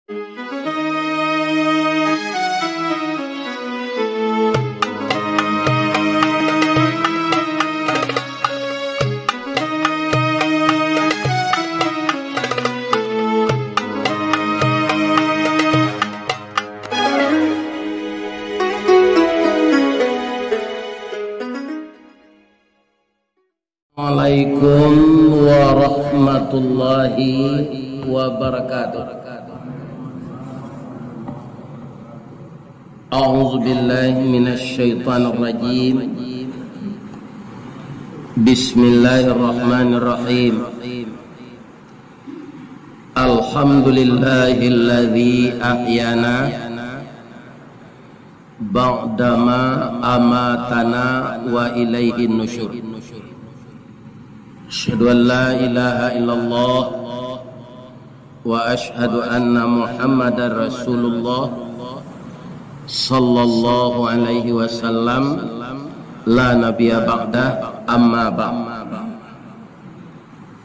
Assalamualaikum warahmatullahi wabarakatuh. A'udzu billahi minasy syaithanir rajim. Bismillahirrahmanirrahim. Alhamdulillahilladzi ahyana ba'dama amatana wa ilaihin nusyur. Asyhadu an la ilaha illallah wa asyhadu anna Muhammadar Rasulullah sallallahu alaihi wasallam la nabiyya ba'dah amma ba'd.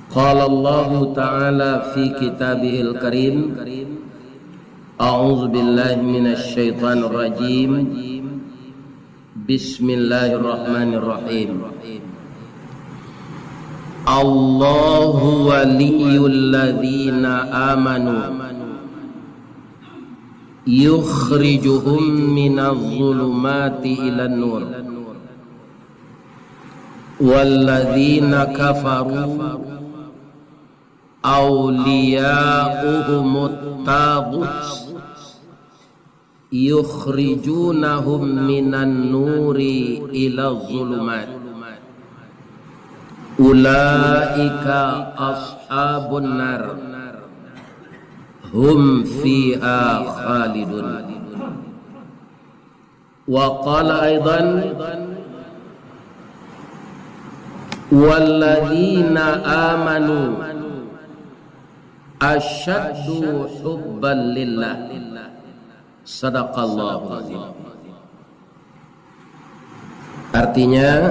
Qala Allah ta'ala fi kitabihil karim a'udzu billahi minasy syaithanir rajim. Bismillahirrahmanirrahim. Allahu waliyul ladzina amanu yukhrijuhum minadh dhulumati ilan nur walladzina kafaru awliya'uhumut taghut yukhrijunahum minan nuri ila dhulumat ulaika ashabun nar hum fiha khalidun. Wa qala aidan walladzina amanu asyaddu hubban lillah. Sadaqallahu azim. Artinya,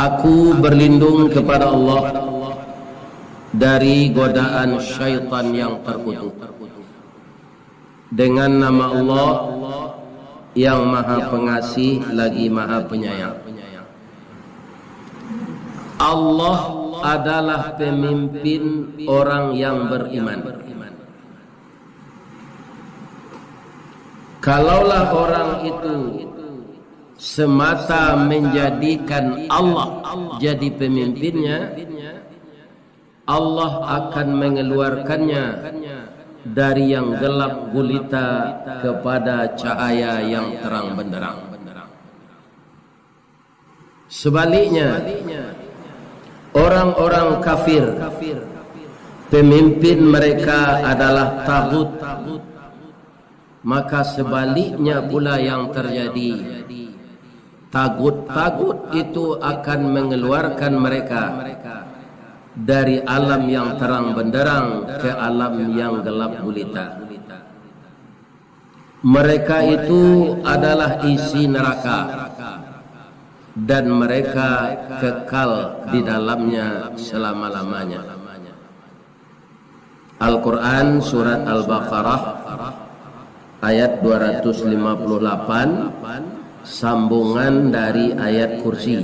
aku berlindung kepada Allah dari godaan syaitan yang terkutuk. Dengan nama Allah yang Maha Pengasih lagi Maha Penyayang. Allah adalah pemimpin orang yang beriman. Kalaulah orang itu semata menjadikan Allah jadi pemimpinnya, Allah akan mengeluarkannya dari yang gelap gulita kepada cahaya yang terang benderang. Sebaliknya, orang-orang kafir, pemimpin mereka adalah tagut, maka sebaliknya pula yang terjadi. Tagut-tagut itu akan mengeluarkan mereka dari alam yang terang benderang ke alam yang gelap gulita. Mereka itu adalah isi neraka dan mereka kekal di dalamnya selama-lamanya. Al-Quran surat Al-Baqarah ayat 258, sambungan dari ayat kursi.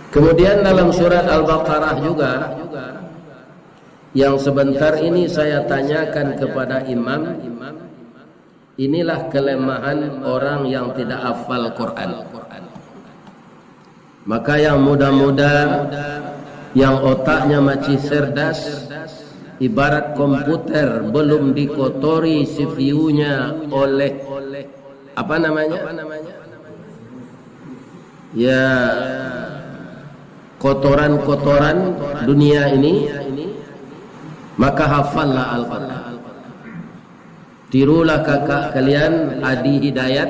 Kemudian dalam surat Al-Baqarah juga, yang sebentar ini saya tanyakan kepada imam, inilah kelemahan orang yang tidak hafal Quran. Maka yang muda-muda, yang otaknya masih cerdas, ibarat komputer belum dikotori CPU-nya oleh apa namanya? Ya, kotoran-kotoran dunia ini, maka hafallah Al-Quran. Tirulah kakak kalian Adi Hidayat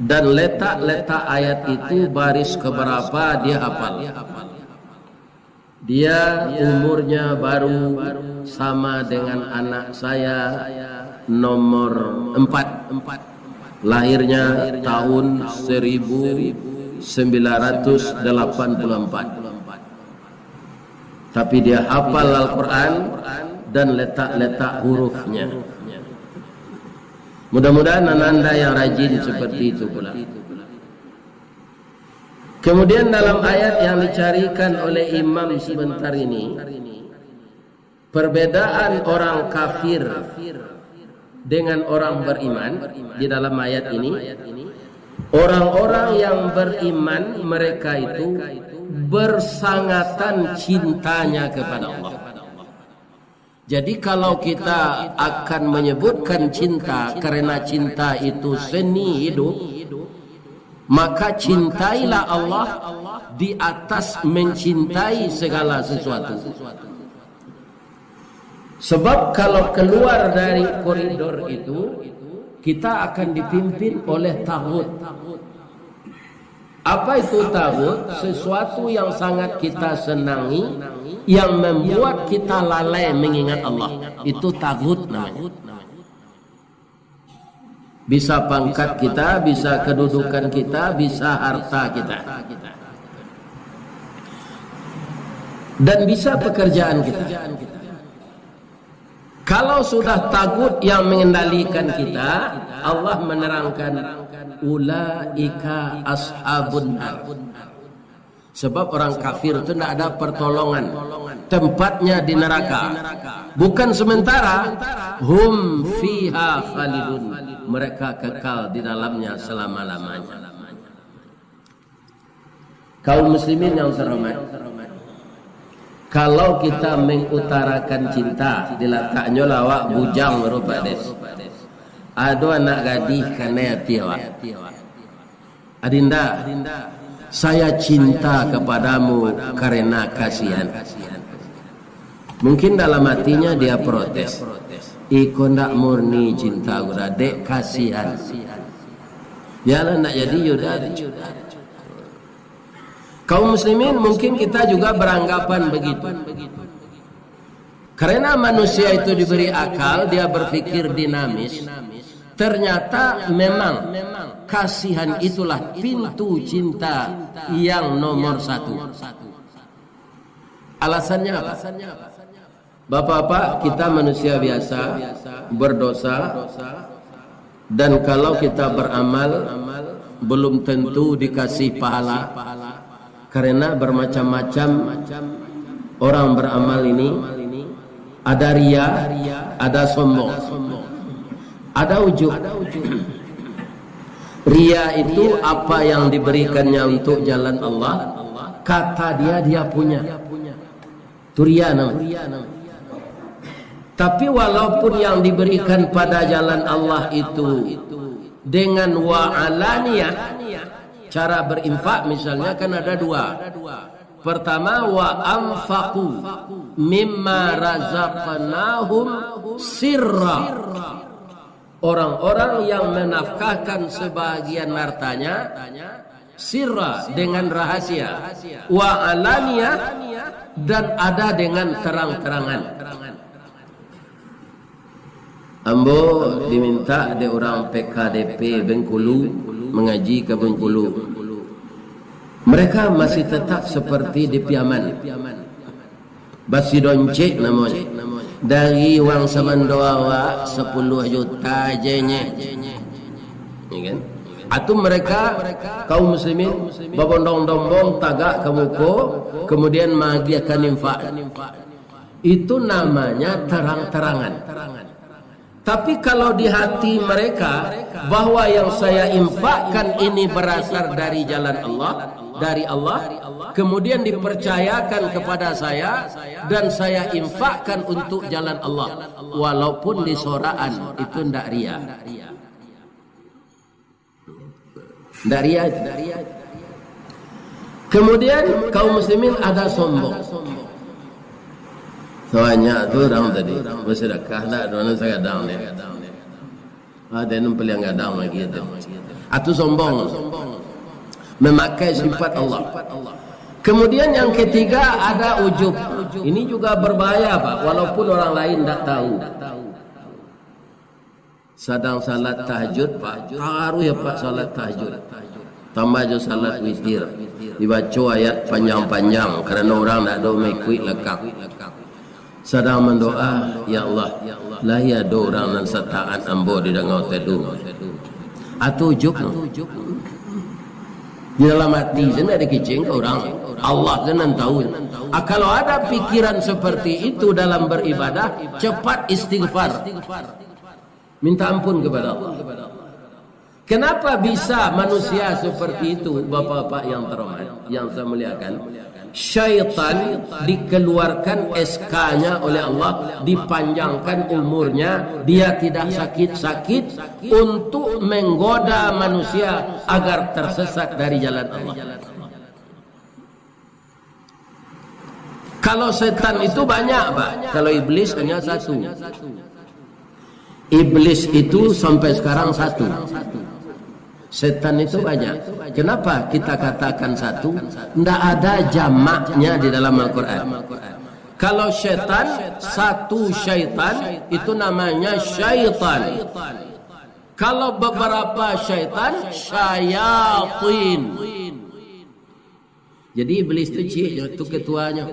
dan letak-letak ayat itu baris keberapa dia hafal. Dia umurnya baru sama dengan anak saya nomor 4. Lahirnya tahun 1984. tapi dia hafal Al-Quran dan letak-letak hurufnya. Mudah-mudahan anda yang rajin seperti itu pula. Kemudian dalam ayat yang dicarikan oleh imam sebentar ini, perbedaan orang kafir dengan orang beriman di dalam ayat ini, orang-orang yang beriman mereka itu bersangatan cintanya kepada Allah. Jadi kalau kita akan menyebutkan cinta karena cinta itu seni hidup, maka cintailah Allah di atas mencintai segala sesuatu. Sebab kalau keluar dari koridor itu, kita akan dipimpin oleh taghut. Apa itu taghut? Sesuatu yang sangat kita senangi, yang membuat kita lalai mengingat Allah. Itu taghut namanya. Bisa pangkat kita, bisa kedudukan kita, bisa harta kita, dan bisa pekerjaan kita. Kalau sudah taghut yang mengendalikan kita, Allah menerangkan ulaika ashabun nar. Sebab orang kafir itu tidak ada pertolongan, tempatnya di neraka. Bukan sementara, hum fiha khalidun, mereka kekal di dalamnya selama-lamanya. Kaum muslimin yang terhormat, kalau kita mengutarakan cinta, diletaknya lawak bujang merupa des. Ada anak gadis kena tiawa. Adinda, saya cinta kepadamu karena kasihan. Mungkin dalam hatinya dia protes. Iko ndak murni cinta gua, dek kasihan. Yalah nak jadi yuda. Kaum muslimin mungkin kita juga beranggapan begitu. Karena manusia itu diberi akal, dia berpikir dinamis. Ternyata memang kasihan itulah pintu cinta yang nomor satu. Alasannya apa? Bapak-bapak, kita manusia biasa, berdosa, dan kalau kita beramal belum tentu dikasih pahala. Karena bermacam-macam orang beramal ini, ada ria, ada sombong, ada ujub. Ria itu apa yang diberikannya untuk jalan Allah, kata dia punya. Itu ria namanya. Tapi walaupun yang diberikan pada jalan Allah itu dengan wa'alaniyah, cara berinfak misalnya kan ada dua. Pertama, wa anfaqu mimma razaqnahum sirra. Orang-orang yang menafkahkan sebagian hartanya sirra, dengan rahasia, wa alaniyah, dan ada dengan terang-terangan. Ambo diminta de orang PKDP Bengkulu mengaji ke Bengkulu. Mereka masih tetap seperti di Piaman. Basi doncek namanya. Dari wang samandoawa 10 juta jenye. Ya kan? Atau mereka kaum muslimin babondong-dong tagak ke muko, kemudian magiakan infak. Itu namanya terang-terangan. Tapi kalau di hati mereka bahwa yang saya infakkan ini berasal dari jalan Allah, dari Allah, kemudian dipercayakan kepada saya dan saya infakkan untuk jalan Allah, walaupun di soraan, itu ndak ria. Ndak ria. Kemudian kaum muslimin ada sombong. Soalnya tu orang tadi bersedekah tak, mana saya dang dia. Ada numpel yang gadang lagi itu. Atau sombong, memakai sifat Allah. Kemudian yang ketiga ada ujub. Ini juga berbahaya Pak, walaupun orang lain tak tahu. Sedang salat tahajud Pak, taruh ya Pak salat tahajud. tambah je salat witir, dibaca ayat panjang-panjang kerana orang tak ada mengikut lekak. Sedang mendoa, ya Allah, lah ya ada orang nan setaan ambo di dengau teduh. Atau juk di dalam hati sana ada kicing orang. Allah kan tahu. Kalau ada pikiran seperti itu dalam beribadah, cepat istighfar. Minta ampun kepada Allah. Kenapa bisa manusia seperti itu, Bapak-bapak yang terhormat, yang saya muliakan? Syaitan dikeluarkan SK-nya oleh Allah, dipanjangkan umurnya, dia tidak sakit-sakit untuk menggoda manusia agar tersesat dari jalan Allah. Kalau setan itu banyak, Pak. Kalau iblis hanya satu. Iblis itu sampai sekarang satu. Setan itu banyak. Kenapa kita katakan satu? Tidak ada jamaknya di dalam Al-Quran. Kalau syaitan, satu syaitan itu namanya syaitan. Kalau beberapa syaitan, syayatin. Jadi iblis itu cik, itu ketuanya.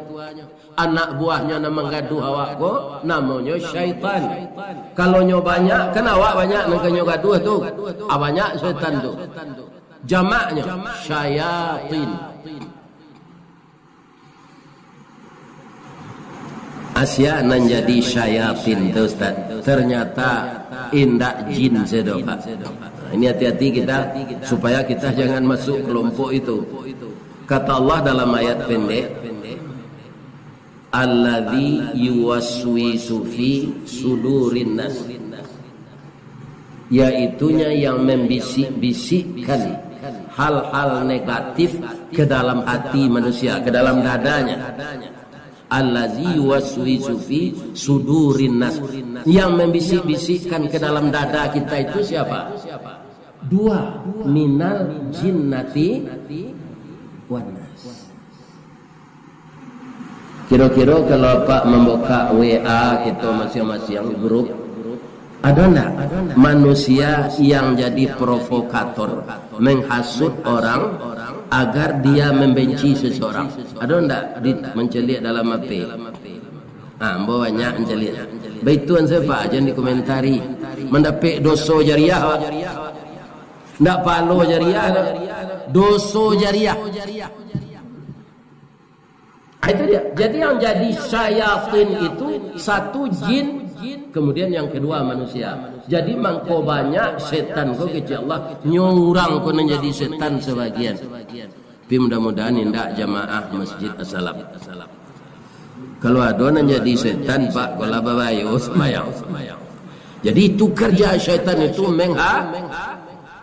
Anak buahnya nama gaduh awak ko, namanya syaitan. Kalau nyo banyak, kan awak banyak nak nyo gaduh tu. Banyak syaitan tu. Jamaknya syayatin. Asia nan jadi syayatin tu Ustaz. Ternyata indak jin sedo Pak. Ini hati-hati kita supaya kita jangan masuk kelompok itu. Kata Allah dalam ayat pendek, alladzi yuwaswisu fi sudurin nas, yaitunya yang membisik-bisikkan hal-hal negatif ke dalam hati manusia, ke dalam dadanya. Allazi yuwaswisu fi sudurin nas, yang membisik-bisikkan ke dalam dada kita itu siapa? Dua, minal jinnati wan nas. Kira-kira kalau Pak membuka WA kita masing-masing grup, ada enggak manusia yang jadi provokator, menghasut orang agar dia membenci seseorang? Ada enggak mencelik dalam HP? Banyak mencelik. Baituan saya Pak, jangan dikomentari. Mendapat dosa jariah. Enggak palo jariah, dosa jariah. Itu dia. Jadi yang jadi syayatin itu satu jin, kemudian yang kedua manusia. Jadi mangko banyak setan ko kecil Allah nyurang ko menjadi setan sebagian. Tapi mudah-mudahan indak jamaah Masjid As-Salam. Kalau ada yang jadi setan Pak, kalau babayo semayang. Jadi itu kerja syaitan itu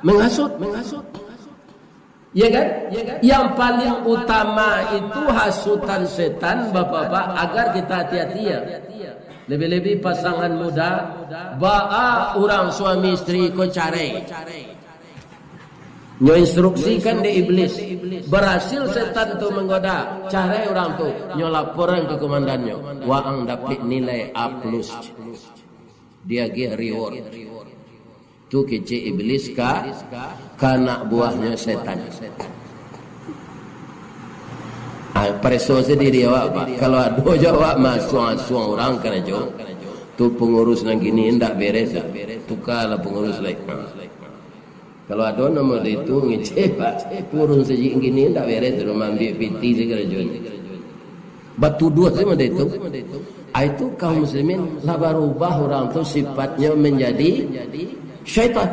menghasut. Ya kan? Yang paling utama itu hasutan setan Bapak-bapak, agar kita hati-hati ya. Lebih-lebih pasangan muda, orang suami istri ko carai. Nyo instruksikan di iblis. Berhasil setan tu menggoda, carai orang tu, nyo laporan ke komandannya. Waang dapat nilai A+. Dia ge reward. Tu kece iblis kanak buahnya setan. Preso sendiri awak Pak. Kalau ada jawab masuk orang kena jawab. Tu pengurus nang gini ndak beres. Tukarlah pengurus lain. Kalau ada nama itu ngecek Pak. Pengurus seji gini ndak beres, rumah ambil piti segala jawab. Batu dua sama itu. Itu kaum muslimin lah berubah orang tu sifatnya menjadi syaitan.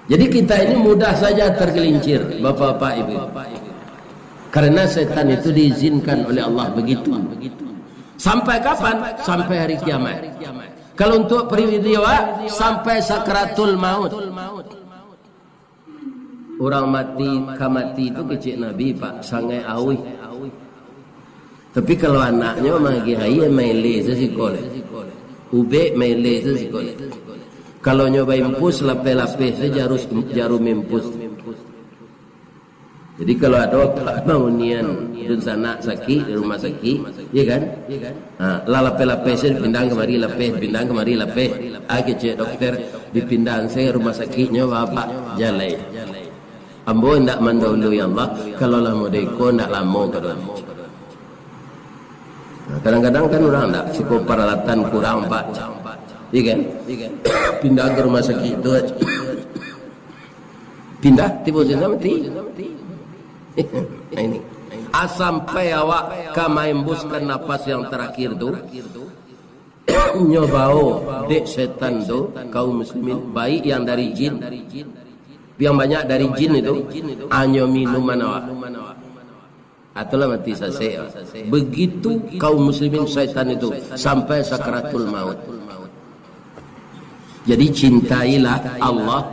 Jadi kita ini mudah saja tergelincir, Bapak-bapak Ibu. Karena setan itu diizinkan oleh Allah begitu. Sampai kapan? Sampai hari kiamat. Kalau untuk peristiwa sampai sakratul maut. Orang mati itu kecil Nabi Pak, sangai awi. Tapi kalau anaknya magi hai mele sesikole. Ube mele sesikole. Kalau nyoba impus lapis-lapis jarum impus. Jadi kalau ada bangunan dun sana sakit di rumah sakit, ya kan? Lapeh-lapeh saya dipindah kemari lapeh, pindah kemari lapeh. Agi cek dokter dipindah saya rumah sakitnya bapak jalai. Ambo ndak mandau ya Allah, kalau lama deko ndak lama kadang. Kadang-kadang kan orang ndak cukup peralatan kurang pak, ya kan? Pindah ke rumah sakit itu, pindah tiba-tiba mati. Nah ini sampai awak kamaembuskan napas yang terakhir tu nyobao dek setan tu kaum muslimin baik yang dari jin yang banyak dari jin itu anyo minuman awak atulah mati sase. Begitu kaum muslimin setan itu sampai sakaratul maut. Jadi cintailah Allah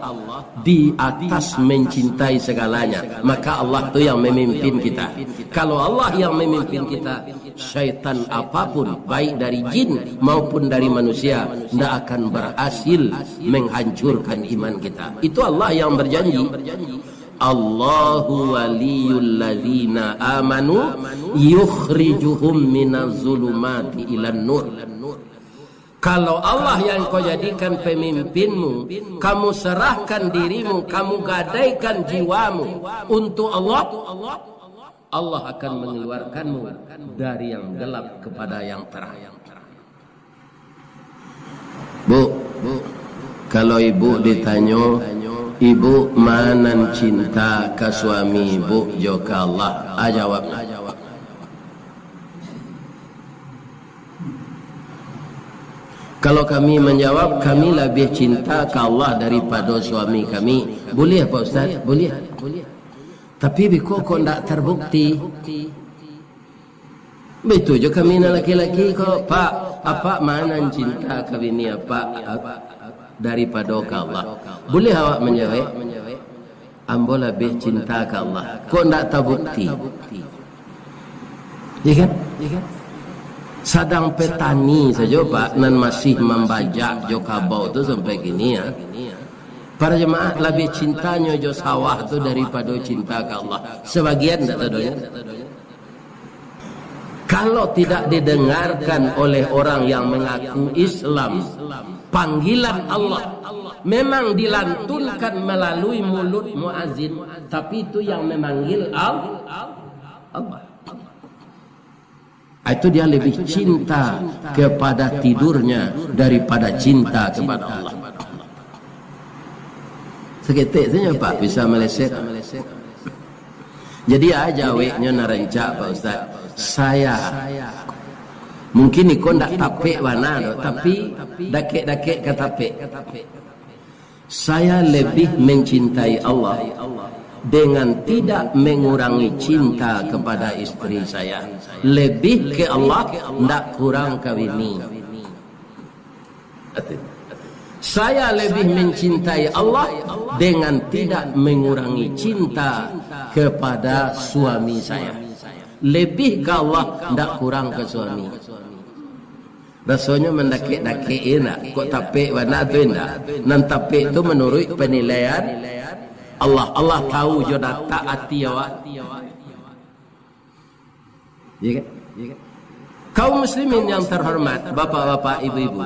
di atas mencintai segalanya. Maka Allah tu yang memimpin kita. Kalau Allah yang memimpin kita, syaitan apapun, baik dari jin maupun dari manusia, tidak akan berhasil menghancurkan iman kita. Itu Allah yang berjanji. Allahu waliyul ladzina amanu yukhrijuhum minaz zulumati ilan nur. Kalau Allah yang kau jadikan pemimpinmu, kamu serahkan dirimu, kamu gadaikan jiwamu untuk Allah, Allah akan mengeluarkanmu dari yang gelap kepada yang terang. Bu, kalau ibu ditanya, ibu mana cinta ke suami ibu joka Allah, jawabnya. Kalau kami menjawab, kami lebih cinta ke Allah daripada suami kami. Boleh Pak Ustaz? Boleh. Tapi kok tidak terbukti. Betul je kami nak laki-laki kok. Pak, apa mana cinta kami ni apa daripada ke Allah? Boleh awak menjawab? Ambo lebih cinta ke Allah. Kok tidak terbukti? Ya kan? Sadang petani saja Pak nan masih membajak jo kabau tu sampai gini ya. Para jemaah lebih cintanya jo sawah tu daripada cinta ke Allah. Sebagian tak tahu. Kalau tidak didengarkan oleh orang yang mengaku Islam, panggilan Allah memang dilantunkan melalui mulut muazin, tapi itu yang memanggil Allah. Itu dia lebih cinta kepada tidurnya daripada cinta kepada Allah. Seketik saja Pak bisa meleset. Jadi aja weknya narencak Pak Ustaz. Saya mungkin ikon tak tapek mana, tapi dakek-dakek katapek. Saya lebih mencintai Allah dengan tidak mengurangi cinta kepada istri saya. Lebih ke Allah, tidak kurang ke bini. Saya lebih mencintai Allah dengan tidak mengurangi cinta kepada suami saya. Lebih ke Allah, tidak kurang ke suami. Rasanya mendakik-dakik enak. Kok tapik mana tu enggak? Nan tapik tu menurut penilaian Allah tahu jo data hati awak. Ya kan? Kaum muslimin yang terhormat, bapak-bapak, ibu-ibu.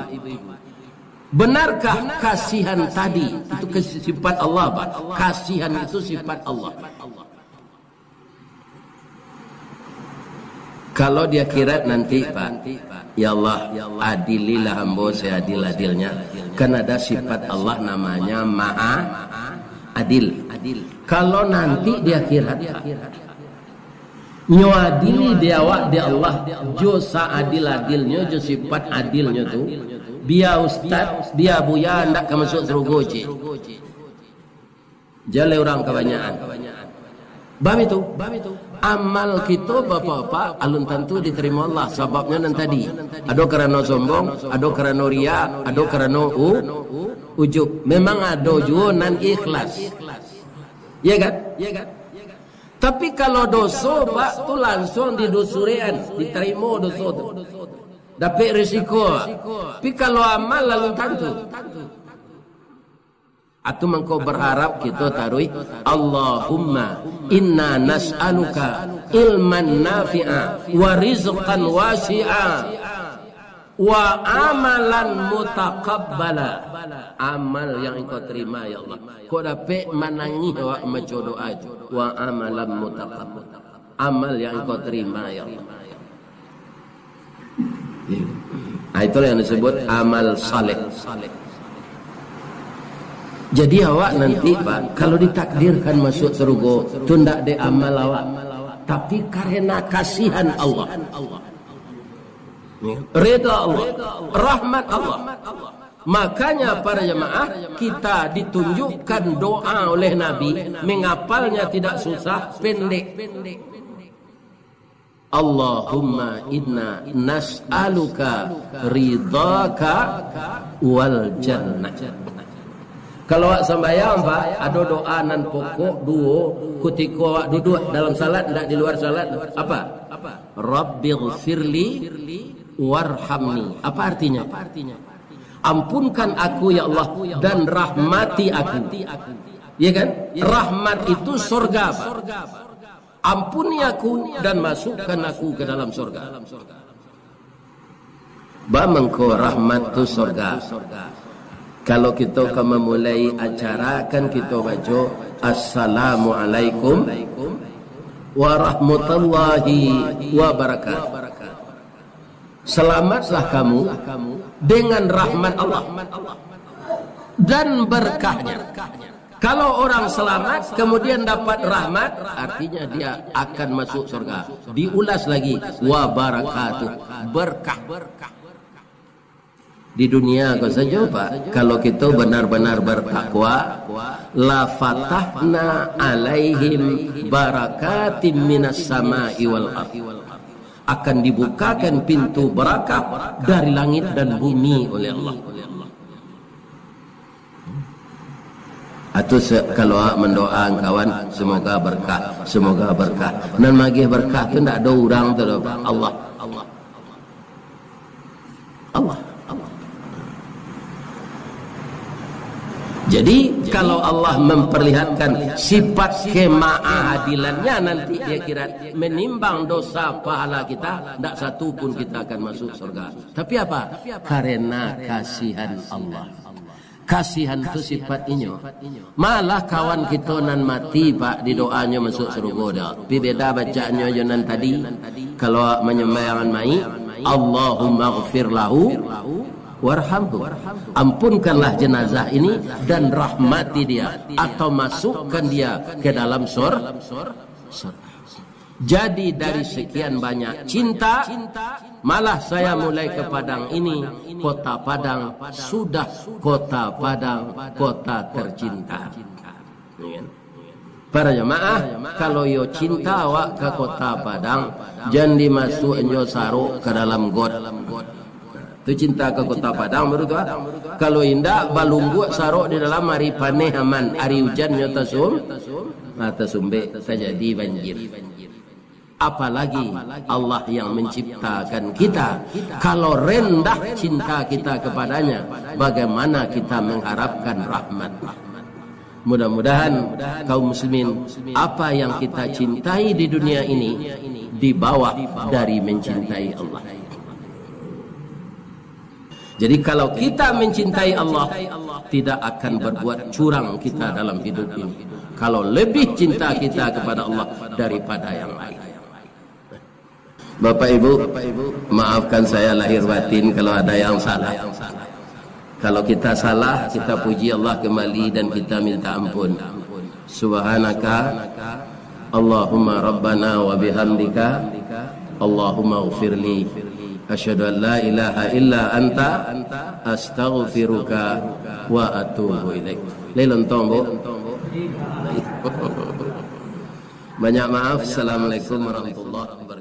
Benarkah kasihan tadi itu sifat Allah, Pak? Kasihan itu sifat Allah. Kalau dia kira nanti Pak, ya Allah, adililah hamba seadil-adilnya. Kan ada sifat Allah namanya Maha Adil. Kalau nanti dia kira nyoadili dia awak dia Allah, jo seadil-adilnya, jo sifat adilnya tu, biar ustaz, biar buya ndak ke masuk surga je. Jale orang kebanyakan. Bab itu. Amal kita bapak-bapak alun tentu diterima Allah. Sebabnya nanti tadi ada kerana sombong, ada kerana ria, ada kerana ujub. Memang ada juga nan ikhlas. Ya kan? Tapi kalau dosa Pak tu langsung didosurian, diterima dosa tu. Dapat risiko. Tapi kalau amal alun tentu. Atau mengko berharap kita tarui Allahumma inna nas'aluka ilman nafi'a wa rizqan wasi'a wa amalan mutaqabbala. Amal yang engkau terima ya Allah. Kau dapat menangi awak maca doa wa amalan mutaqabbala. Amal yang engkau terima ya Allah. Itulah yang disebut amal saleh. Jadi awak nanti Pak, kalau ditakdirkan masuk surga, tu ndak ada amal awak, tapi karena kasihan Allah, reda Allah, rahmat Allah. Makanya para jemaah, kita ditunjukkan doa oleh Nabi, menghafalnya tidak susah, pendek. Allahumma inna nas'aluka ridhaka wal jannah. Kalau awak sembahyang Pak, ada doa nan pokok dua ketika awak duduk dalam salat, tidak di luar salat. Apa? Rabbighfirli warhamni. Apa artinya? Ampunkan aku ya Allah dan rahmati aku. Ya kan? Rahmat itu surga Pak. Ampuni aku dan masukkan aku ke dalam surga. Bamangko rahmat itu surga. Kalau kita akan memulai acara, kan kita baca Assalamualaikum warahmatullahi wabarakatuh. Selamatlah kamu dengan rahmat Allah dan berkahnya. Kalau orang selamat kemudian dapat rahmat, artinya dia akan masuk surga. Diulas lagi wabarakatuh, berkah. Di dunia kau saja Pak, kalau kita benar-benar bertakwa, la fatahna alaihim barakatim minas sama'i wal ardh. Akan dibukakan pintu barakah dari langit dan bumi oleh Allah. Atau kalau mendoakan kawan, semoga berkah, semoga berkah. Dan magih berkah tu tidak ada orang tu Allah. Jadi kalau Allah memperlihatkan sifat kemaadilannya, nanti dia kira menimbang dosa pahala kita, tidak satu pun kita akan masuk surga. Tapi apa? Karena kasihan Allah. Kasihan itu sifat inyo. Malah kawan kita nan mati Pak, di doanya masuk surga dah. Tapi beda bacaannya je nan tadi. Kalau menyembahyang mai, Allahumma ghfir lahu warhamhu. Ampunkanlah jenazah ini dan rahmati dia, atau masukkan dia ke dalam surga. Jadi dari sekian banyak cinta, malah saya mulai ke Padang ini, kota Padang sudah kota Padang, kota tercinta. Para jemaah, kalau yo cinta awak ke kota Padang, jangan dimasuk enjo saruk ke dalam got. Itu cinta ke kota Padang baru tu. Kalau indah balunggu saruk di dalam hari paneh aman, hari hujan nyata mata sumbe terjadi banjir. Apalagi Allah yang menciptakan kita, kalau rendah cinta kita kepadanya, bagaimana kita mengharapkan rahmat? Mudah-mudahan kaum muslimin, apa yang kita cintai di dunia ini dibawa dari mencintai Allah. Jadi kalau kita mencintai Allah, tidak akan berbuat curang kita dalam hidup ini. Kalau lebih cinta kita kepada Allah daripada yang lain. Bapak Ibu, maafkan saya lahir batin kalau ada yang salah. Kalau kita salah, kita puji Allah kembali dan kita minta ampun. Subhanaka Allahumma Rabbana wa bihamdika Allahumma ghfirli. Asyhadu an la ilaha illa anta astaghfiruka wa atubu ilaik. Lelon tombo. Banyak maaf. Assalamualaikum warahmatullahi wabarakatuh.